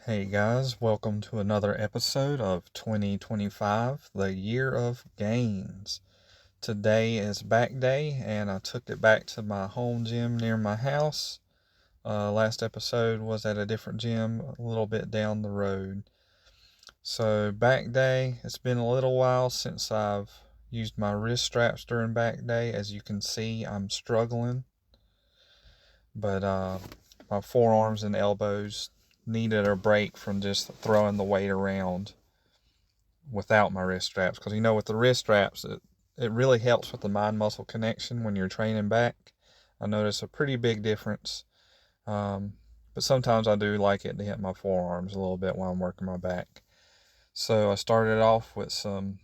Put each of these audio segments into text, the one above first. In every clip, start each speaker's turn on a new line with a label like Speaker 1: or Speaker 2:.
Speaker 1: Hey guys, welcome to another episode of 2025, the year of gains. Today is back day, and I took it back to my home gym near my house. Last episode was at a different gym a little bit down the road. So, back day, it's been a little while since I've used my wrist straps during back day. As you can see, I'm struggling, but my forearms and elbows needed a break from just throwing the weight around without my wrist straps. Because with the wrist straps, it really helps with the mind muscle connection when you're training back. I notice a pretty big difference. Um, but sometimes I do like it to hit my forearms a little bit while I'm working my back. So I started off with some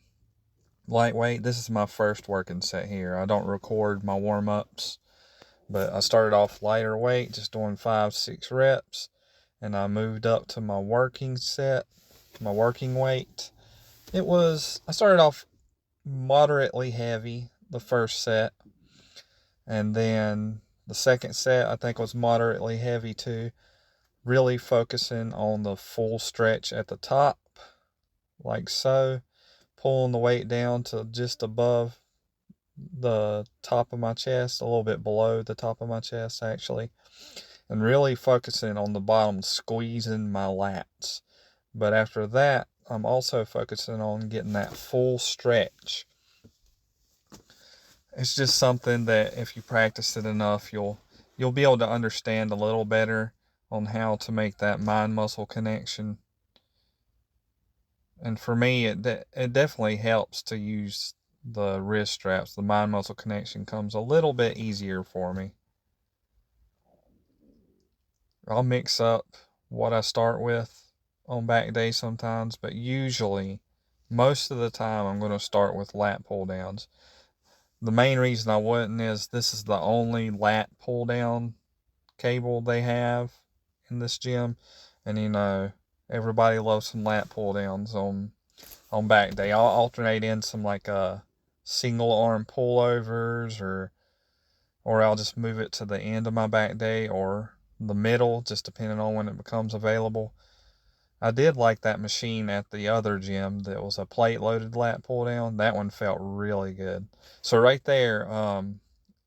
Speaker 1: lightweight. This is my first working set here. I don't record my warm ups, but I started off lighter weight, just doing 5-6 reps, and I moved up to my working set, my working weight. I started off moderately heavy the first set, and then the second set I think was moderately heavy too, really focusing on the full stretch at the top, like so, pulling the weight down to just above the top of my chest, a little bit below the top of my chest actually, and really focusing on the bottom, squeezing my lats. But after that, I'm also focusing on getting that full stretch. It's just something that if you practice it enough, you'll be able to understand a little better on how to make that mind muscle connection. And for me, it definitely helps to use the wrist straps. The mind muscle connection comes a little bit easier for me. I'll mix up what I start with on back day sometimes, but usually, most of the time, I'm going to start with lat pull downs. The main reason I wouldn't is this is the only lat pull down cable they have in this gym, and everybody loves some lat pull downs on back day. I'll alternate in some like single arm pullovers, or I'll just move it to the end of my back day or the middle, just depending on when it becomes available. I did like that machine at the other gym that was a plate loaded lat pull down. That one felt really good. So right there, I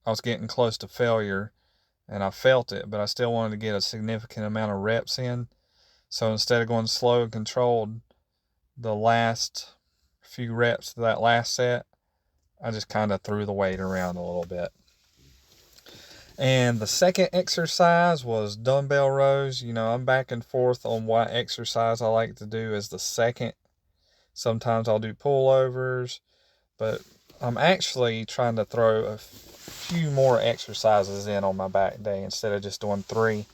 Speaker 1: was getting close to failure, and I felt it, but I still wanted to get a significant amount of reps in. So instead of going slow and controlled, the last few reps of that last set, I just kind of threw the weight around a little bit. And the second exercise was dumbbell rows. I'm back and forth on what exercise I like to do as the second. Sometimes I'll do pullovers, but I'm actually trying to throw a few more exercises in on my back day instead of just doing 3.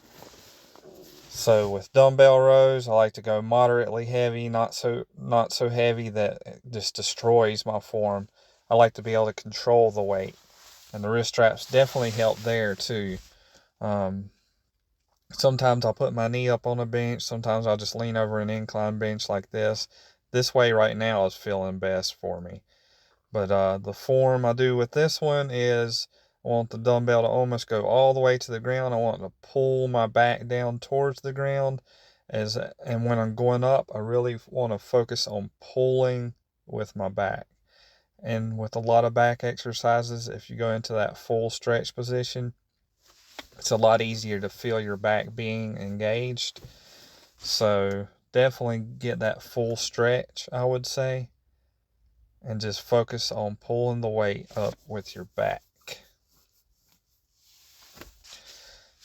Speaker 1: So with dumbbell rows, I like to go moderately heavy, not so heavy that it just destroys my form. I like to be able to control the weight, and the wrist straps definitely help there too. Um, Sometimes I'll put my knee up on a bench. Sometimes I'll just lean over an incline bench like this. This way right now is feeling best for me. But the form I do with this one is I want the dumbbell to almost go all the way to the ground. I want to pull my back down towards the ground. And when I'm going up, I really want to focus on pulling with my back. And with a lot of back exercises, if you go into that full stretch position, it's a lot easier to feel your back being engaged. So definitely get that full stretch, I would say, and just focus on pulling the weight up with your back.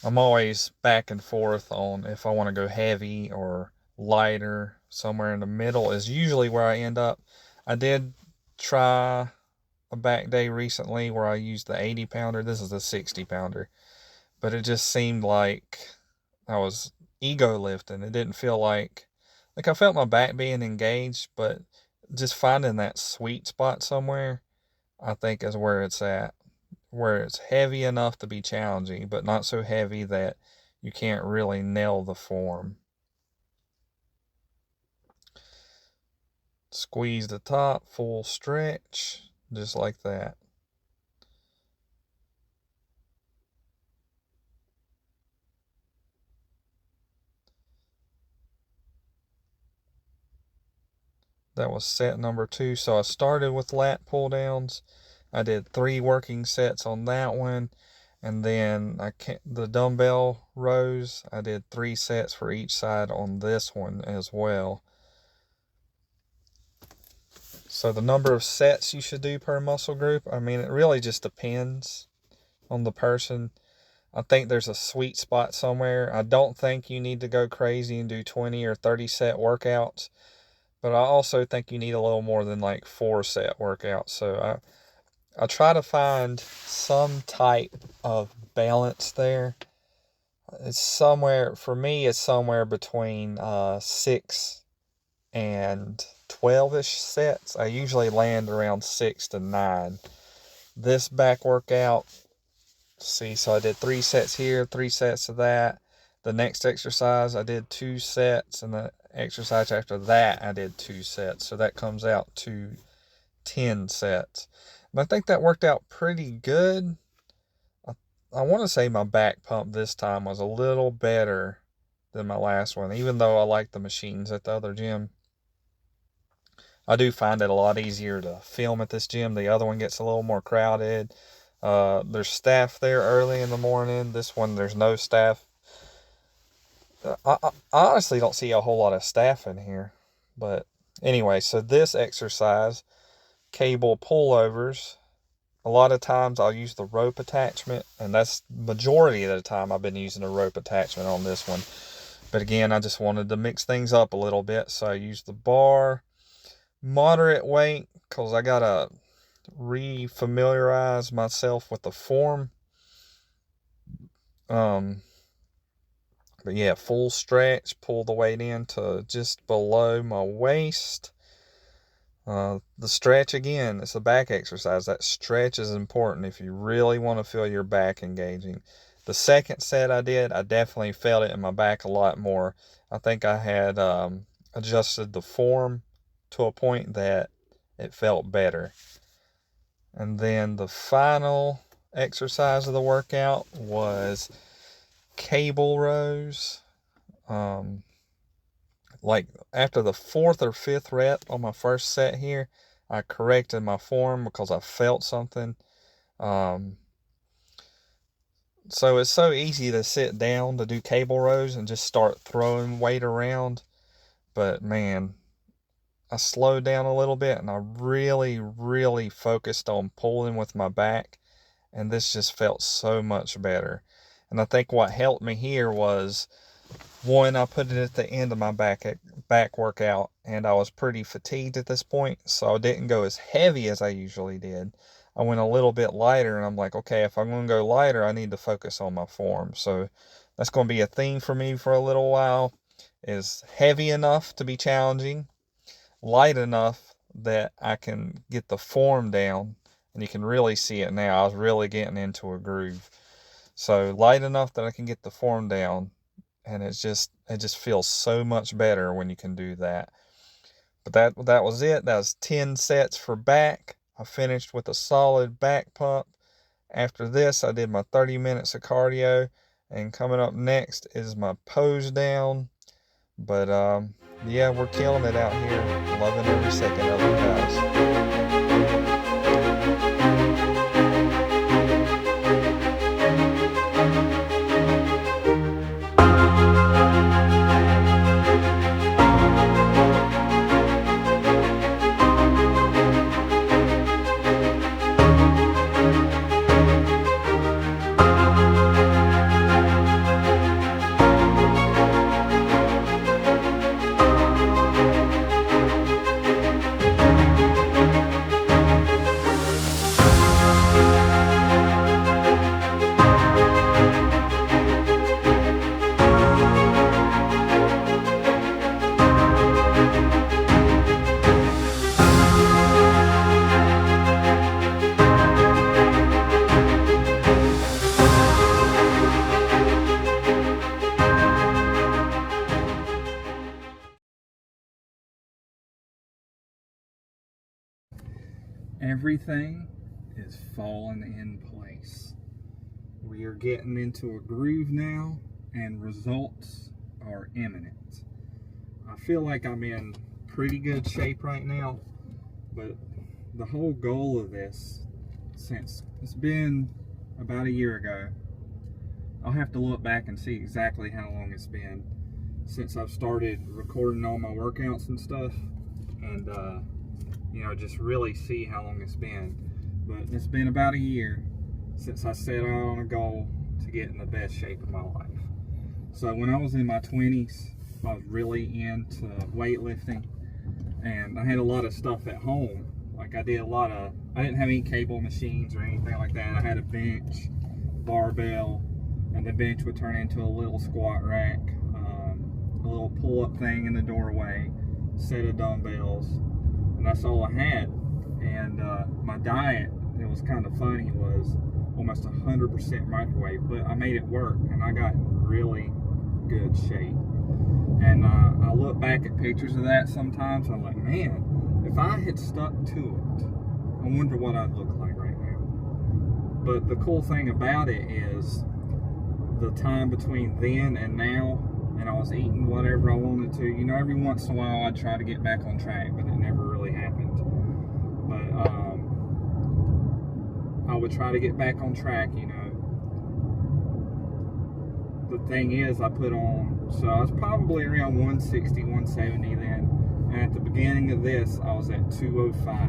Speaker 1: I'm always back and forth on if I want to go heavy or lighter. Somewhere in the middle is usually where I end up. I did try a back day recently where I used the 80 pounder. This is a 60 pounder. But it just seemed like I was ego lifting. It didn't feel like I felt my back being engaged, but just finding that sweet spot somewhere, I think is where it's at, where it's heavy enough to be challenging, but not so heavy that you can't really nail the form. Squeeze the top, full stretch, just like that. That was set number 2. So I started with lat pull downs. I did 3 working sets on that one. And then the dumbbell rows, I did 3 sets for each side on this one as well. So the number of sets you should do per muscle group, I mean, it really just depends on the person. I think there's a sweet spot somewhere. I don't think you need to go crazy and do 20 or 30 set workouts, but I also think you need a little more than like 4 set workouts. So I try to find some type of balance there. It's somewhere, for me, it's somewhere between 6 and 12-ish sets. I usually land around 6 to 9. This back workout, see, so I did 3 sets here, 3 sets of that. The next exercise I did 2 sets, and the exercise after that I did 2 sets. So that comes out to 10 sets. And I think that worked out pretty good. I want to say my back pump this time was a little better than my last one, even though I like the machines at the other gym. I do find it a lot easier to film at this gym. The other one gets a little more crowded. There's staff there early in the morning. This one, there's no staff. I honestly don't see a whole lot of staff in here. But anyway, so this exercise, cable pullovers, a lot of times I'll use the rope attachment, and that's majority of the time I've been using a rope attachment on this one. But again, I just wanted to mix things up a little bit, so I used the bar, moderate weight, because I gotta re-familiarize myself with the form. But yeah, full stretch, pull the weight in to just below my waist. The stretch, again, it's a back exercise. That stretch is important if you really want to feel your back engaging. The second set I did, I definitely felt it in my back a lot more. I think I had adjusted the form to a point that it felt better. And then the final exercise of the workout was cable rows. Like after the 4th or 5th rep on my first set here, I corrected my form because I felt something. So it's so easy to sit down to do cable rows and just start throwing weight around. But man, I slowed down a little bit and I really, really focused on pulling with my back. And this just felt so much better. And I think what helped me here was, one, I put it at the end of my back workout, and I was pretty fatigued at this point, so I didn't go as heavy as I usually did. I went a little bit lighter, and I'm like, okay, if I'm going to go lighter, I need to focus on my form. So that's going to be a theme for me for a little while, is heavy enough to be challenging, light enough that I can get the form down, and you can really see it now. I was really getting into a groove. So light enough that I can get the form down, and it just feels so much better when you can do that. But that was it. That was 10 sets for back. I finished with a solid back pump. After this, I did my 30 minutes of cardio, and coming up next is my pose down. But yeah, we're killing it out here. Loving every second of it, guys. Everything is falling in place. We are getting into a groove now, and results are imminent. I feel like I'm in pretty good shape right now. But the whole goal of this, since it's been about a year ago, I'll have to look back and see exactly how long it's been since I've started recording all my workouts and stuff, and you know, just really see how long it's been. But it's been about a year since I set out on a goal to get in the best shape of my life. So when I was in my 20s, I was really into weightlifting, and I had a lot of stuff at home. Like I didn't have any cable machines or anything like that. I had a bench, barbell, and the bench would turn into a little squat rack, a little pull-up thing in the doorway, set of dumbbells, and that's all I had. And my diet, it was kind of funny, was almost 100% microwave, but I made it work, and I got in really good shape. And I look back at pictures of that sometimes, and I'm like, man, if I had stuck to it, I wonder what I'd look like right now. But the cool thing about it is the time between then and now, and I was eating whatever I wanted to. You know, every once in a while I'd try to get back on track, but it never really happened. But I would try to get back on track, you know. The thing is, I put on, so I was probably around 160, 170 then. And at the beginning of this, I was at 205,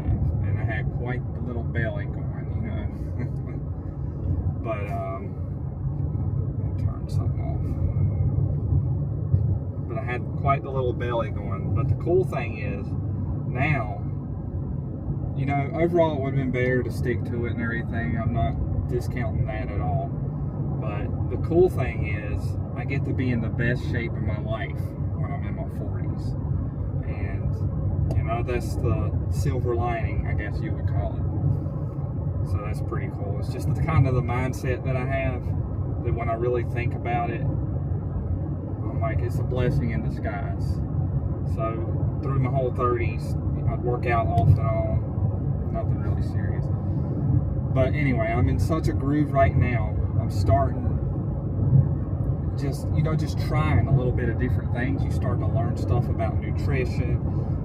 Speaker 1: and I had quite the little belly going, you know. But, turn something off. But I had quite the little belly going. But the cool thing is, now, you know, overall it would have been better to stick to it and everything. I'm not discounting that at all. But the cool thing is, I get to be in the best shape of my life when I'm in my 40s. And, you know, that's the silver lining, I guess you would call it. So that's pretty cool. It's just the kind of the mindset that I have, that when I really think about it, I'm like, it's a blessing in disguise. So through my whole 30s, I'd work out off and on, nothing really serious. But anyway, I'm in such a groove right now. I'm starting just trying a little bit of different things. You start to learn stuff about nutrition,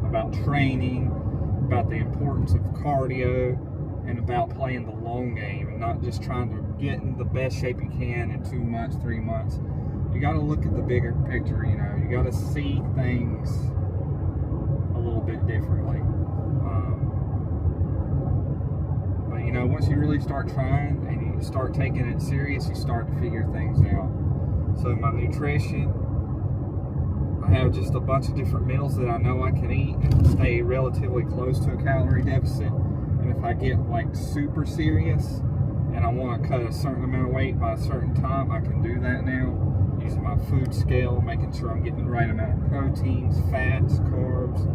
Speaker 1: about training, about the importance of cardio, and about playing the long game and not just trying to get in the best shape you can in 2 months, 3 months. You got to look at the bigger picture, you know. You got to see things a little bit differently. But you know, once you really start trying and you start taking it serious, you start to figure things out. So my nutrition, I have just a bunch of different meals that I know I can eat and stay relatively close to a calorie deficit. And if I get like super serious and I want to cut a certain amount of weight by a certain time, I can do that now. Using my food scale, making sure I'm getting the right amount of proteins, fats, carbs,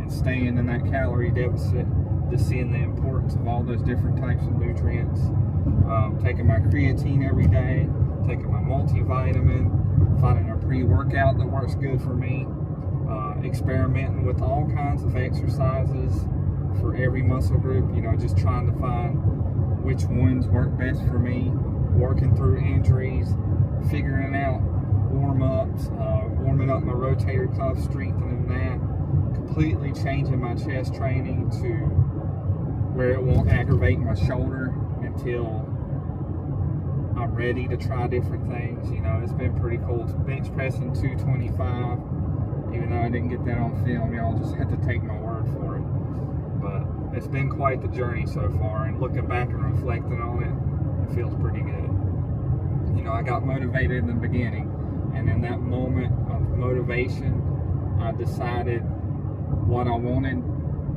Speaker 1: and staying in that calorie deficit, just seeing the importance of all those different types of nutrients. Taking my creatine every day, taking my multivitamin, finding a pre-workout that works good for me, experimenting with all kinds of exercises for every muscle group, you know, just trying to find which ones work best for me, working through injuries, figuring out warm-ups, warming up my rotator cuff, strengthening that, completely changing my chest training to where it won't aggravate my shoulder until I'm ready to try different things. You know, it's been pretty cool. Bench pressing 225, even though I didn't get that on film, y'all just have to take my word for it. But it's been quite the journey so far, and looking back and reflecting on it, it feels pretty good. You know, I got motivated in the beginning, and in that moment of motivation, I decided what I wanted,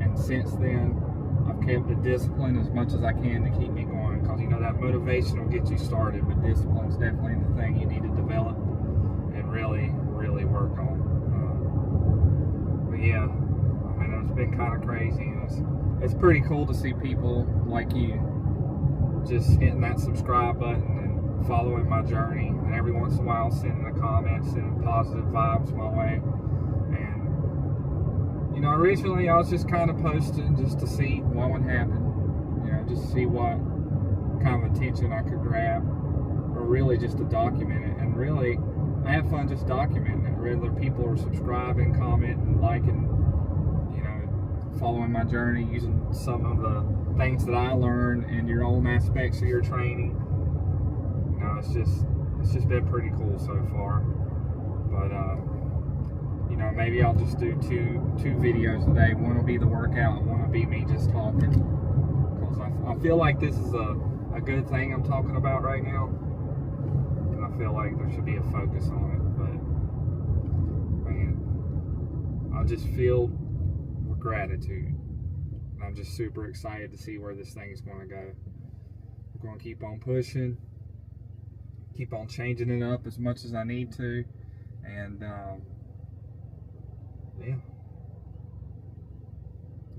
Speaker 1: and since then, I've kept the discipline as much as I can to keep me going, because, you know, that motivation will get you started, but discipline is definitely the thing you need to develop and really, really work on. But yeah, I mean, it's been kind of crazy, and it's pretty cool to see people like you just hitting that subscribe button and following my journey, and every once in a while sending a comment, sending positive vibes my way. And you know, originally I was just kind of posting just to see what would happen, you know, just to see what kind of attention I could grab, or really just to document it. And really, I have fun just documenting it, whether people are subscribing, commenting, liking following my journey, using some of the things that I learned in your own aspects of your training. You know, it's just been pretty cool so far. But you know, maybe I'll just do two videos a day. One will be the workout, and one will be me just talking. Because I feel like this is a good thing I'm talking about right now, and I feel like there should be a focus on it. But man, I just feel gratitude, and I'm just super excited to see where this thing is going to go. We're going to keep on pushing, keep on changing it up as much as I need to, and yeah,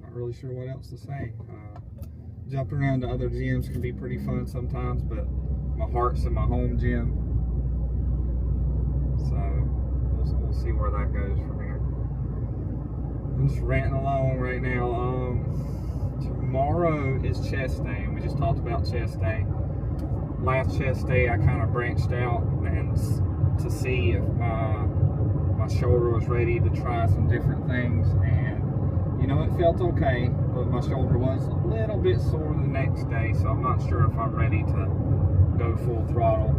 Speaker 1: not really sure what else to say. Jumping around to other gyms can be pretty fun sometimes, but my heart's in my home gym, so we'll see where that goes from here. I'm just ranting along right now. Tomorrow is chest day, and we just talked about chest day. Last chest day, I kind of branched out and to see if my shoulder was ready to try some different things, and you know, it felt okay, but my shoulder was a little bit sore the next day, so I'm not sure if I'm ready to go full throttle.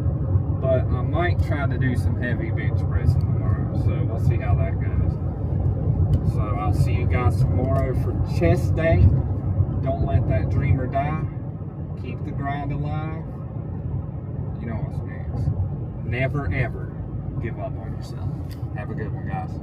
Speaker 1: But I might try to do some heavy bench pressing tomorrow, so we'll see how that goes. So I'll see you guys tomorrow for chest day. Don't let that dreamer die. Keep the grind alive. You know what's next. Never ever give up on yourself. Have a good one, guys.